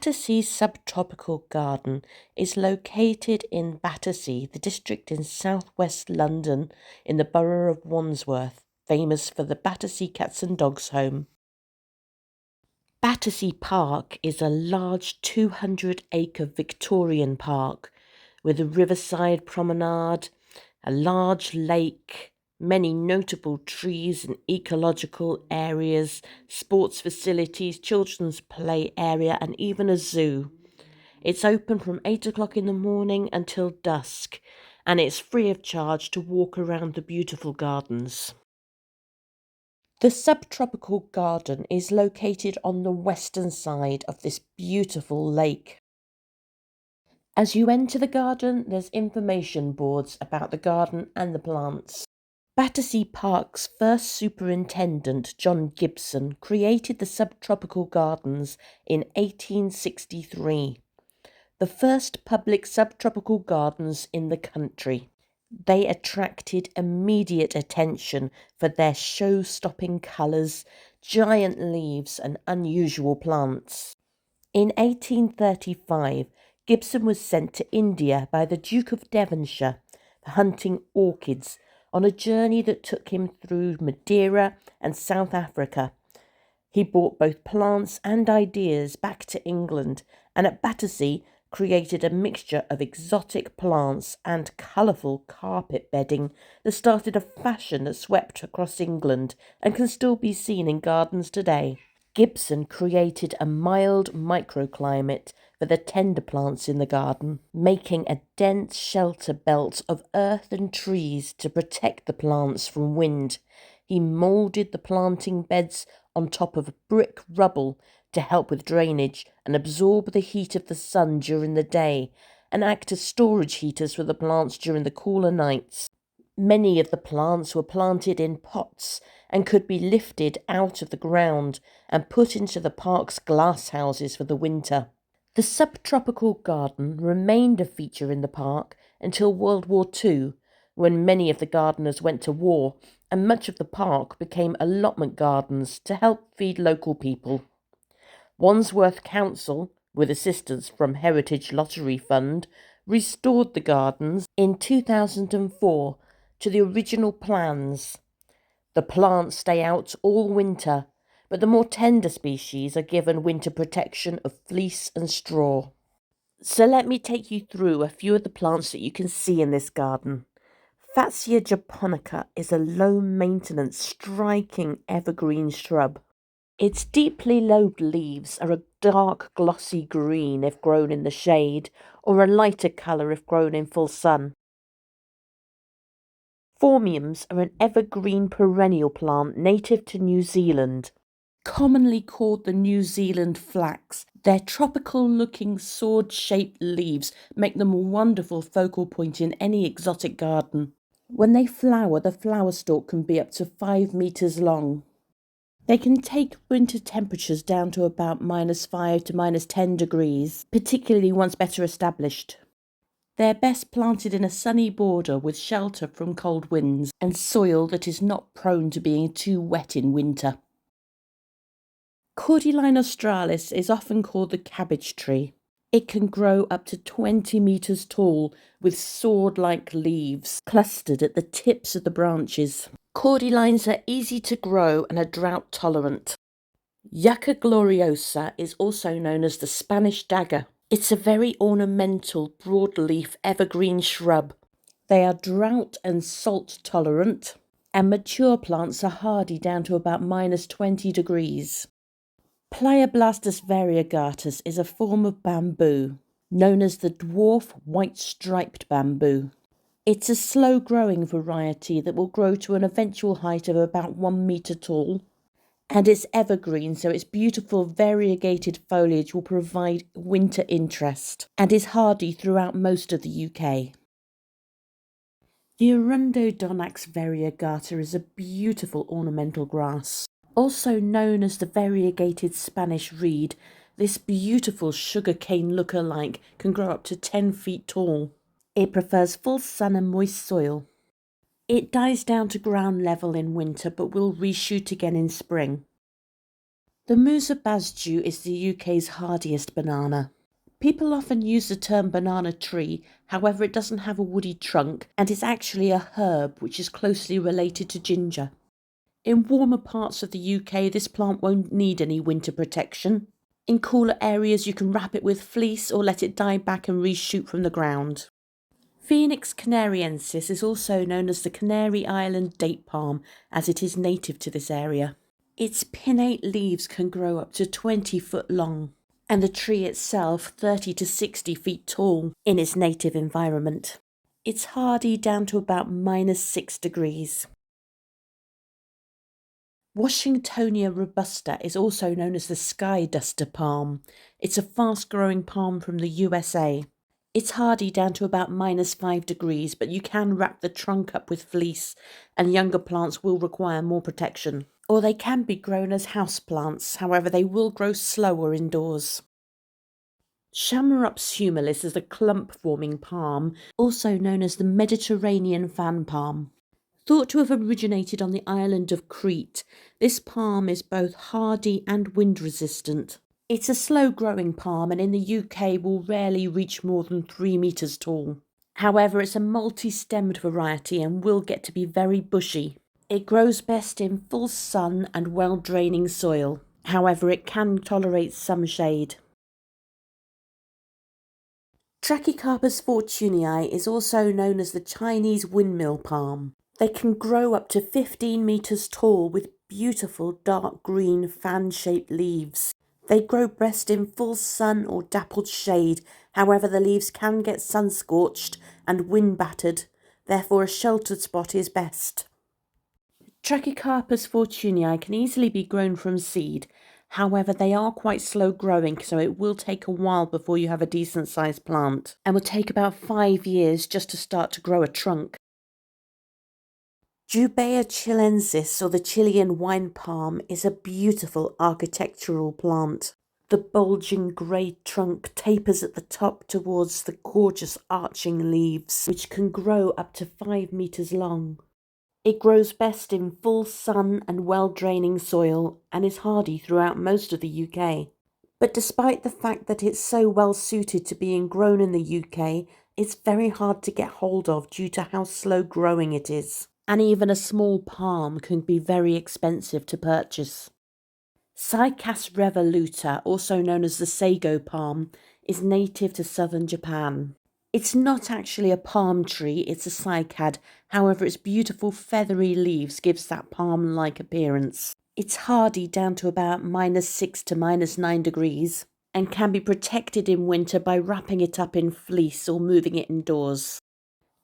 Battersea Subtropical Garden is located in Battersea, the district in southwest London, in the borough of Wandsworth, famous for the Battersea Cats and Dogs Home. Battersea Park is a large 200-acre Victorian park with a riverside promenade, a large lake, many notable trees and ecological areas, sports facilities, children's play area, and even a zoo. It's open from 8 o'clock in the morning until dusk, and it's free of charge to walk around the beautiful gardens. The Subtropical Garden is located on the western side of this beautiful lake. As you enter the garden, there's information boards about the garden and the plants. Battersea Park's first superintendent, John Gibson, created the Subtropical Gardens in 1863, the first public subtropical gardens in the country. They attracted immediate attention for their show-stopping colours, giant leaves and unusual plants. In 1835, Gibson was sent to India by the Duke of Devonshire, hunting orchids, on a journey that took him through Madeira and South Africa. He brought both plants and ideas back to England, and at Battersea created a mixture of exotic plants and colourful carpet bedding that started a fashion that swept across England and can still be seen in gardens today. Gibson created a mild microclimate for the tender plants in the garden, making a dense shelter belt of earth and trees to protect the plants from wind. He moulded the planting beds on top of brick rubble to help with drainage and absorb the heat of the sun during the day, and act as storage heaters for the plants during the cooler nights. Many of the plants were planted in pots and could be lifted out of the ground and put into the park's glasshouses for the winter. The subtropical garden remained a feature in the park until World War II, when many of the gardeners went to war and much of the park became allotment gardens to help feed local people. Wandsworth Council, with assistance from Heritage Lottery Fund, restored the gardens in 2004 to the original plans. The plants stay out all winter, but the more tender species are given winter protection of fleece and straw. So let me take you through a few of the plants that you can see in this garden. Fatsia japonica is a low-maintenance, striking evergreen shrub. Its deeply lobed leaves are a dark glossy green if grown in the shade, or a lighter colour if grown in full sun. Phormiums are an evergreen perennial plant native to New Zealand. Commonly called the New Zealand flax, their tropical-looking sword-shaped leaves make them a wonderful focal point in any exotic garden. When they flower, the flower stalk can be up to 5 metres long. They can take winter temperatures down to about -5 to -10 degrees, particularly once better established. They're best planted in a sunny border with shelter from cold winds and soil that is not prone to being too wet in winter. Cordyline australis is often called the cabbage tree. It can grow up to 20 metres tall with sword-like leaves clustered at the tips of the branches. Cordylines are easy to grow and are drought tolerant. Yucca gloriosa is also known as the Spanish dagger. It's a very ornamental broadleaf evergreen shrub. They are drought and salt tolerant, and mature plants are hardy down to about -20 degrees. Plioblastus variegatus is a form of bamboo, known as the dwarf white-striped bamboo. It's a slow-growing variety that will grow to an eventual height of about 1 metre tall, and it's evergreen, so its beautiful variegated foliage will provide winter interest and is hardy throughout most of the UK. The Arundodonax variegata is a beautiful ornamental grass. Also known as the variegated Spanish reed, this beautiful sugarcane look-alike can grow up to 10 feet tall. It prefers full sun and moist soil. It dies down to ground level in winter but will reshoot again in spring. The Musa Basjoo is the UK's hardiest banana. People often use the term banana tree, however it doesn't have a woody trunk and is actually a herb which is closely related to ginger. In warmer parts of the UK, this plant won't need any winter protection. In cooler areas, you can wrap it with fleece or let it die back and reshoot from the ground. Phoenix canariensis is also known as the Canary Island date palm, as it is native to this area. Its pinnate leaves can grow up to 20 foot long, and the tree itself 30 to 60 feet tall in its native environment. It's hardy down to about -6 degrees. Washingtonia robusta is also known as the sky duster palm. It's a fast-growing palm from the USA. It's hardy down to about -5 degrees, but you can wrap the trunk up with fleece, and younger plants will require more protection. Or they can be grown as houseplants, however they will grow slower indoors. Chamaerops humilis is a clump-forming palm, also known as the Mediterranean fan palm. Thought to have originated on the island of Crete, this palm is both hardy and wind-resistant. It's a slow-growing palm and in the UK will rarely reach more than 3 metres tall. However, it's a multi-stemmed variety and will get to be very bushy. It grows best in full sun and well-draining soil. However, it can tolerate some shade. Trachycarpus fortunei is also known as the Chinese windmill palm. They can grow up to 15 metres tall with beautiful dark green fan-shaped leaves. They grow best in full sun or dappled shade, however the leaves can get sun-scorched and wind-battered, therefore a sheltered spot is best. Trachycarpus fortunei can easily be grown from seed, however they are quite slow growing, so it will take a while before you have a decent sized plant, and will take about 5 years just to start to grow a trunk. Jubea chilensis, or the Chilean wine palm, is a beautiful architectural plant. The bulging grey trunk tapers at the top towards the gorgeous arching leaves, which can grow up to 5 metres long. It grows best in full sun and well-draining soil and is hardy throughout most of the UK. But despite the fact that it's so well suited to being grown in the UK, it's very hard to get hold of due to how slow growing it is. And even a small palm can be very expensive to purchase. Cycas revoluta, also known as the sago palm, is native to southern Japan. It's not actually a palm tree, it's a cycad, however its beautiful feathery leaves gives that palm-like appearance. It's hardy down to about -6 to -9 degrees and can be protected in winter by wrapping it up in fleece or moving it indoors.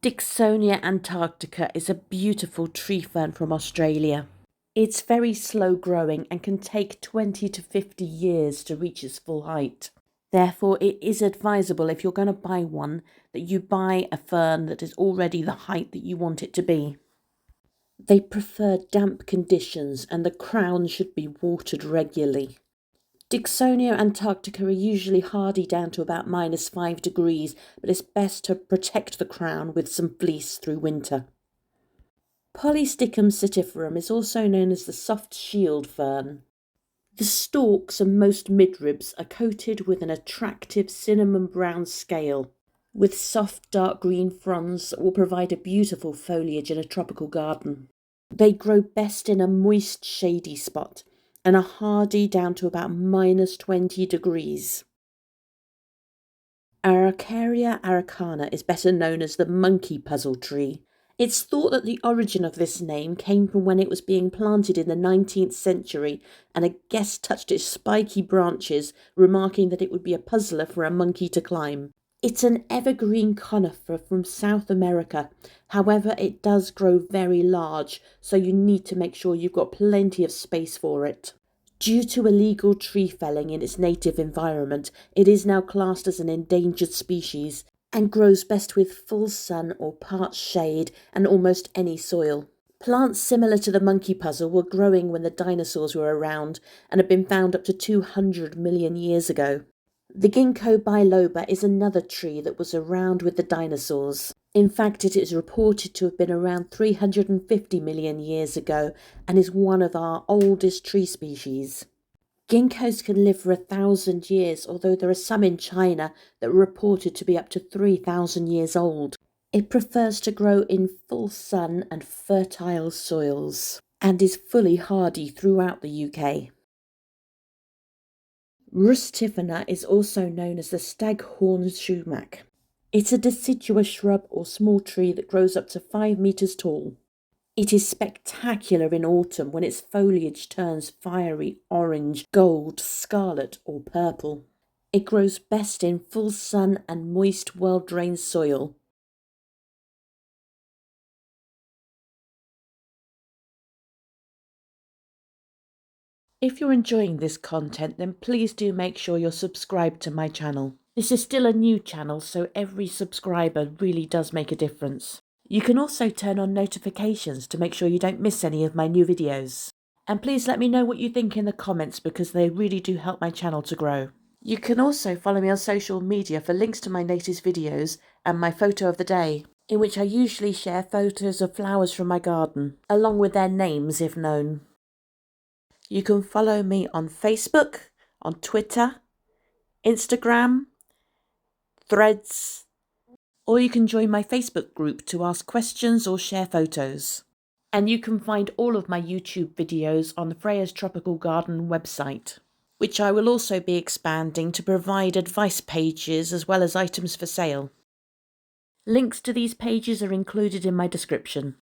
Dicksonia antarctica is a beautiful tree fern from Australia. It's very slow growing and can take 20 to 50 years to reach its full height. Therefore, it is advisable if you're going to buy one that you buy a fern that is already the height that you want it to be. They prefer damp conditions and the crown should be watered regularly. Dicksonia antarctica are usually hardy down to about -5 degrees, but it's best to protect the crown with some fleece through winter. Polysticum citiferum is also known as the soft shield fern. The stalks and most midribs are coated with an attractive cinnamon brown scale, with soft dark green fronds that will provide a beautiful foliage in a tropical garden. They grow best in a moist, shady spot and are hardy down to about -20 degrees. Araucaria araucana is better known as the monkey puzzle tree. It's thought that the origin of this name came from when it was being planted in the 19th century and a guest touched its spiky branches, remarking that it would be a puzzler for a monkey to climb. It's an evergreen conifer from South America, however it does grow very large, so you need to make sure you've got plenty of space for it. Due to illegal tree felling in its native environment, it is now classed as an endangered species and grows best with full sun or part shade and almost any soil. Plants similar to the monkey puzzle were growing when the dinosaurs were around and have been found up to 200 million years ago. The ginkgo biloba is another tree that was around with the dinosaurs. In fact, it is reported to have been around 350 million years ago and is one of our oldest tree species. Ginkgos can live for 1,000 years, although there are some in China that are reported to be up to 3,000 years old. It prefers to grow in full sun and fertile soils, and is fully hardy throughout the UK. Rustifera is also known as the staghorn sumac. It's a deciduous shrub or small tree that grows up to 5 metres tall. It is spectacular in autumn when its foliage turns fiery orange, gold, scarlet or purple. It grows best in full sun and moist, well-drained soil. If you're enjoying this content, then please do make sure you're subscribed to my channel. This is still a new channel, so every subscriber really does make a difference. You can also turn on notifications to make sure you don't miss any of my new videos. And please let me know what you think in the comments because they really do help my channel to grow. You can also follow me on social media for links to my latest videos and my photo of the day, in which I usually share photos of flowers from my garden, along with their names if known. You can follow me on Facebook, on Twitter, Instagram, Threads, or you can join my Facebook group to ask questions or share photos. And you can find all of my YouTube videos on the Freya's Tropical Garden website, which I will also be expanding to provide advice pages as well as items for sale. Links to these pages are included in my description.